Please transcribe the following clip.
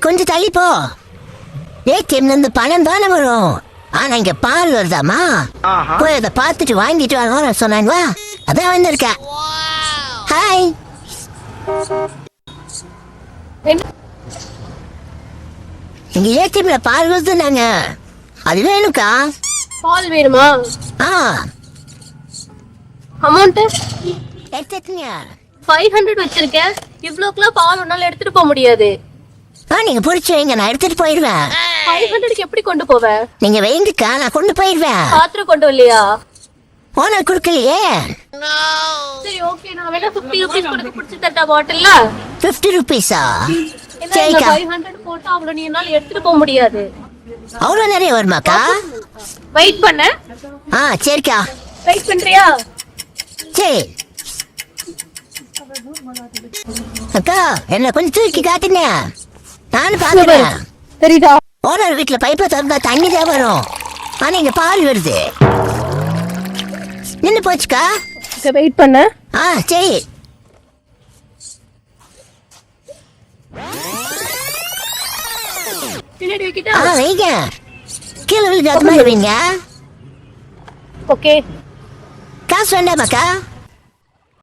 கொஞ்சம் தள்ளி போ. ஏடிஎம்ல இருந்து பணம் தானே வரும், ஆனா இங்க பால் வருதாமா? போய் அதை பார்த்துட்டு வாங்கிட்டு வாங்க சொன்னாங்க. அதான் வந்திருக்கேன். ஹாய். இங்க ஏடிஎம்ல பால் வருதுன்னாங்க, அது வேணும்க்கா. பால் வேணுமா? அமௌண்ட் எடுத்துக்கங்க. 500 வச்சிருக்கேன். இவ்ளோக்குலாம் பால் ஒன்னால எடுத்துட்டு போக முடியாது. நீங்க புடிச்சு வைங்க, நான் எடுத்துட்டு போயிடுவேன். 500க்கு எப்படி கொண்டு போவ? நீங்க வைங்கக்கா, நான் கொண்டு போயிடுவேன். பாத்திரம் கொண்டு வரலையா? ஓனர் குடுக்கலையே. சரி ஓகே, நான் வேணா 50 ரூபீஸ் கொடுத்து பிடிச்சி தட்டா பாட்டில்ல. 50 ரூபீஸா? சரிக்கா. 500 போட்டா அவ்வளவு நீ என்னால எடுத்துட்டு போக முடியாது. அவ்வளவு நிறைய வருமாக்கா? வெயிட் பண்ண. சரிக்கா. வெயிட் பண்றியா? சரி அக்கா, என்ன கொஞ்சம் தூக்கி காட்டுங்க, நானும் பாக்குறேன். சரிடா. ஓனர் வீட்டுல பைப்பை திறந்தா தண்ணி தான் வரும், ஆனா இங்க பால் வருது. நின்னு போச்சுக்கா. வெயிட் பண்ண. சரி. பின்னாடி வைக்கிட்டா? வைங்க, கீழே விழுந்து அது மாதிரி வைங்க. ஓகே. காசு வேண்டாமாக்கா?